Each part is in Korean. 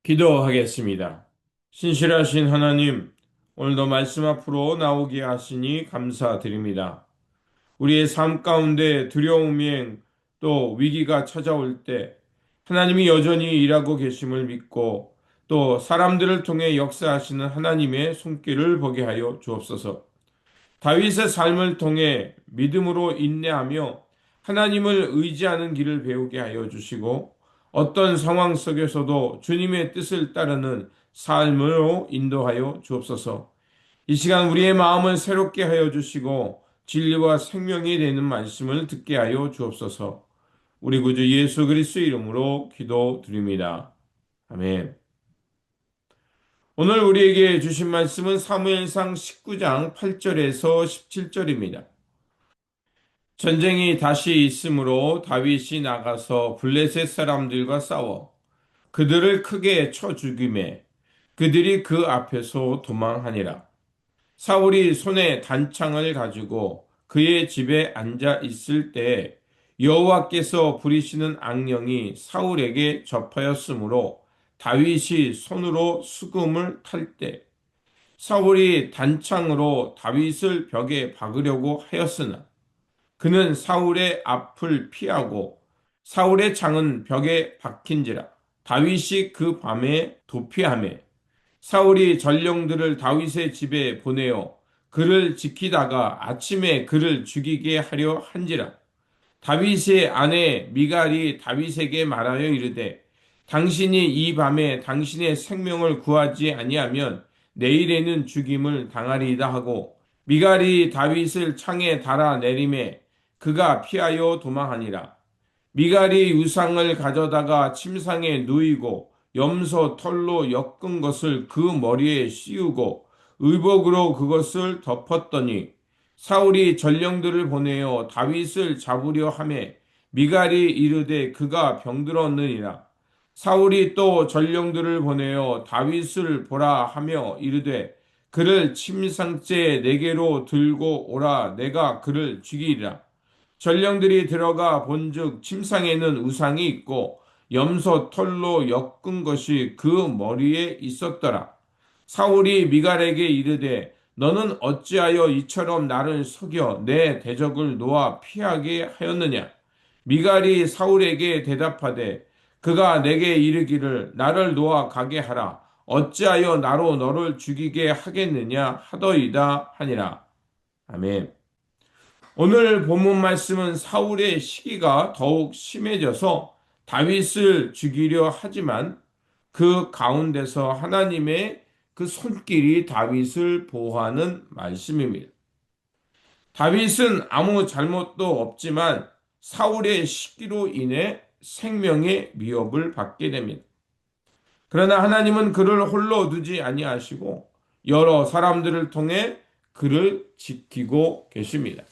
기도하겠습니다. 신실하신 하나님, 오늘도 말씀 앞으로 나오게 하시니 감사드립니다. 우리의 삶 가운데 두려움이 또 위기가 찾아올 때 하나님이 여전히 일하고 계심을 믿고 또 사람들을 통해 역사하시는 하나님의 손길을 보게 하여 주옵소서. 다윗의 삶을 통해 믿음으로 인내하며 하나님을 의지하는 길을 배우게 하여 주시고 어떤 상황 속에서도 주님의 뜻을 따르는 삶으로 인도하여 주옵소서. 이 시간 우리의 마음을 새롭게 하여 주시고 진리와 생명이 되는 말씀을 듣게 하여 주옵소서. 우리 구주 예수 그리스도 이름으로 기도드립니다. 아멘. 오늘 우리에게 주신 말씀은 사무엘상 19장 8절에서 17절입니다. 전쟁이 다시 있으므로 다윗이 나가서 블레셋 사람들과 싸워 그들을 크게 쳐 죽이매 그들이 그 앞에서 도망하니라. 사울이 손에 단창을 가지고 그의 집에 앉아 있을 때 여호와께서 부리시는 악령이 사울에게 접하였으므로 다윗이 손으로 수금을 탈 때 사울이 단창으로 다윗을 벽에 박으려고 하였으나 그는 사울의 앞을 피하고 사울의 창은 벽에 박힌지라 다윗이 그 밤에 도피하매 사울이 전령들을 다윗의 집에 보내어 그를 지키다가 아침에 그를 죽이게 하려 한지라 다윗의 아내 미갈이 다윗에게 말하여 이르되 당신이 이 밤에 당신의 생명을 구하지 아니하면 내일에는 죽임을 당하리이다 하고 미갈이 다윗을 창에 달아 내림에 그가 피하여 도망하니라. 미갈이 유상을 가져다가 침상에 누이고 염소 털로 엮은 것을 그 머리에 씌우고 의복으로 그것을 덮었더니 사울이 전령들을 보내어 다윗을 잡으려 하매 미갈이 이르되 그가 병들었느니라. 사울이 또 전령들을 보내어 다윗을 보라 하며 이르되 그를 침상째 내게로 들고 오라 내가 그를 죽이리라. 전령들이 들어가 본즉 침상에는 우상이 있고 염소 털로 엮은 것이 그 머리에 있었더라. 사울이 미갈에게 이르되 너는 어찌하여 이처럼 나를 속여 내 대적을 놓아 피하게 하였느냐? 미갈이 사울에게 대답하되 그가 내게 이르기를 나를 놓아 가게 하라. 어찌하여 나로 너를 죽이게 하겠느냐 하더이다 하니라. 아멘. 오늘 본문 말씀은 사울의 시기가 더욱 심해져서 다윗을 죽이려 하지만 그 가운데서 하나님의 그 손길이 다윗을 보호하는 말씀입니다. 다윗은 아무 잘못도 없지만 사울의 시기로 인해 생명의 위협을 받게 됩니다. 그러나 하나님은 그를 홀로 두지 아니하시고 여러 사람들을 통해 그를 지키고 계십니다.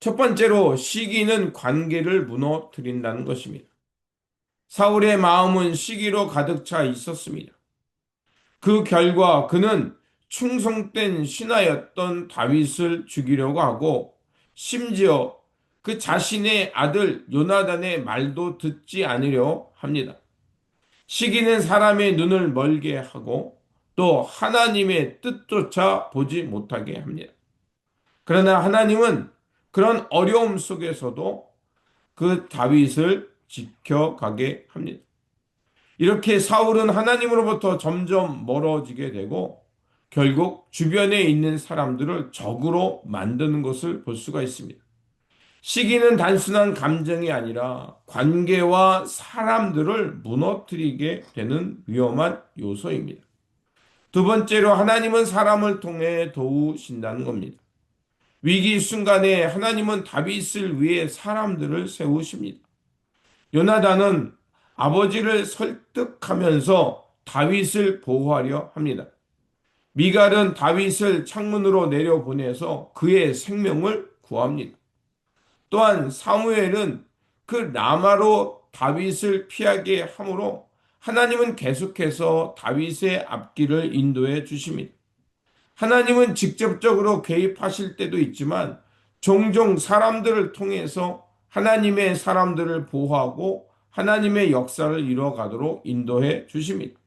첫 번째로 시기는 관계를 무너뜨린다는 것입니다. 사울의 마음은 시기로 가득 차 있었습니다. 그 결과 그는 충성된 신하였던 다윗을 죽이려고 하고 심지어 그 자신의 아들 요나단의 말도 듣지 않으려 합니다. 시기는 사람의 눈을 멀게 하고 또 하나님의 뜻조차 보지 못하게 합니다. 그러나 하나님은 그런 어려움 속에서도 그 다윗을 지켜가게 합니다. 이렇게 사울은 하나님으로부터 점점 멀어지게 되고 결국 주변에 있는 사람들을 적으로 만드는 것을 볼 수가 있습니다. 시기는 단순한 감정이 아니라 관계와 사람들을 무너뜨리게 되는 위험한 요소입니다. 두 번째로 하나님은 사람을 통해 도우신다는 겁니다. 위기 순간에 하나님은 다윗을 위해 사람들을 세우십니다. 요나단은 아버지를 설득하면서 다윗을 보호하려 합니다. 미갈은 다윗을 창문으로 내려보내서 그의 생명을 구합니다. 또한 사무엘은 그 라마로 다윗을 피하게 하므로 하나님은 계속해서 다윗의 앞길을 인도해 주십니다. 하나님은 직접적으로 개입하실 때도 있지만 종종 사람들을 통해서 하나님의 사람들을 보호하고 하나님의 역사를 이루어가도록 인도해 주십니다.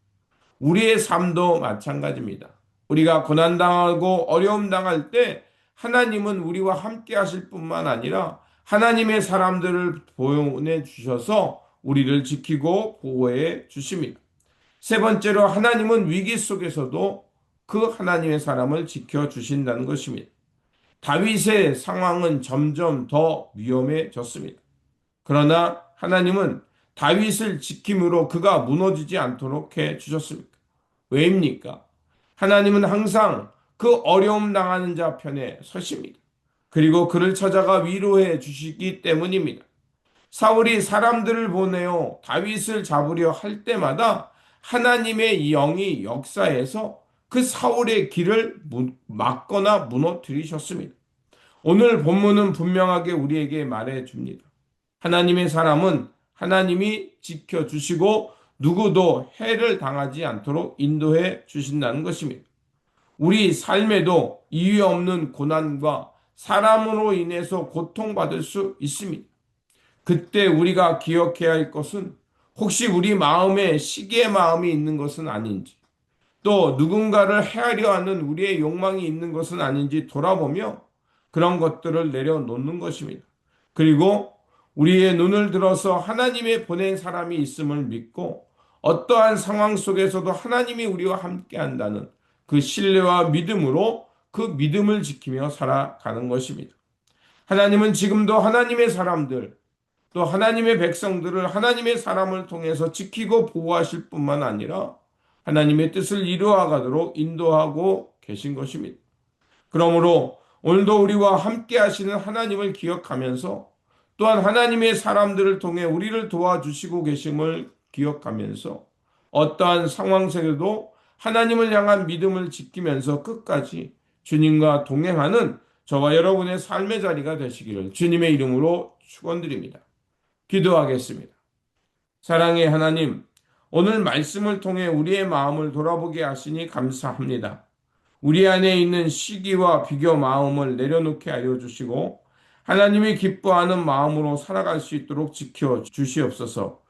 우리의 삶도 마찬가지입니다. 우리가 고난당하고 어려움 당할 때 하나님은 우리와 함께 하실 뿐만 아니라 하나님의 사람들을 보내주셔서 우리를 지키고 보호해 주십니다. 세 번째로 하나님은 위기 속에서도 그 하나님의 사람을 지켜주신다는 것입니다. 다윗의 상황은 점점 더 위험해졌습니다. 그러나 하나님은 다윗을 지킴으로 그가 무너지지 않도록 해 주셨습니다. 왜입니까? 하나님은 항상 그 어려움 당하는 자 편에 서십니다. 그리고 그를 찾아가 위로해 주시기 때문입니다. 사울이 사람들을 보내어 다윗을 잡으려 할 때마다 하나님의 영이 역사해서 그 사울의 길을 막거나 무너뜨리셨습니다. 오늘 본문은 분명하게 우리에게 말해 줍니다. 하나님의 사람은 하나님이 지켜주시고 누구도 해를 당하지 않도록 인도해 주신다는 것입니다. 우리 삶에도 이유 없는 고난과 사람으로 인해서 고통받을 수 있습니다. 그때 우리가 기억해야 할 것은 혹시 우리 마음에 시기의 마음이 있는 것은 아닌지, 또 누군가를 해하려 하는 우리의 욕망이 있는 것은 아닌지 돌아보며 그런 것들을 내려놓는 것입니다. 그리고 우리의 눈을 들어서 하나님의 보낸 사람이 있음을 믿고 어떠한 상황 속에서도 하나님이 우리와 함께 한다는 그 신뢰와 믿음으로 그 믿음을 지키며 살아가는 것입니다. 하나님은 지금도 하나님의 사람들, 또 하나님의 백성들을 하나님의 사람을 통해서 지키고 보호하실 뿐만 아니라 하나님의 뜻을 이루어가도록 인도하고 계신 것입니다. 그러므로 오늘도 우리와 함께 하시는 하나님을 기억하면서 또한 하나님의 사람들을 통해 우리를 도와주시고 계심을 기억하면서 어떠한 상황 속에도 하나님을 향한 믿음을 지키면서 끝까지 주님과 동행하는 저와 여러분의 삶의 자리가 되시기를 주님의 이름으로 축원드립니다. 기도하겠습니다. 사랑의 하나님, 오늘 말씀을 통해 우리의 마음을 돌아보게 하시니 감사합니다. 우리 안에 있는 시기와 비교 마음을 내려놓게 하여 주시고 하나님이 기뻐하는 마음으로 살아갈 수 있도록 지켜 주시옵소서.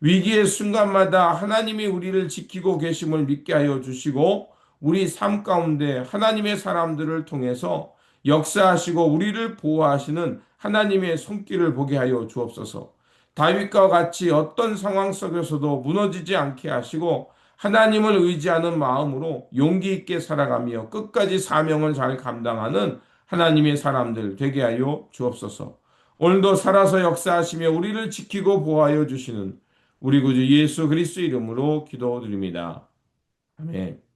위기의 순간마다 하나님이 우리를 지키고 계심을 믿게 하여 주시고 우리 삶 가운데 하나님의 사람들을 통해서 역사하시고 우리를 보호하시는 하나님의 손길을 보게 하여 주옵소서. 다윗과 같이 어떤 상황 속에서도 무너지지 않게 하시고 하나님을 의지하는 마음으로 용기 있게 살아가며 끝까지 사명을 잘 감당하는 하나님의 사람들 되게 하여 주옵소서. 오늘도 살아서 역사하시며 우리를 지키고 보호하여 주시는 우리 구주 예수 그리스도 이름으로 기도드립니다. 아멘.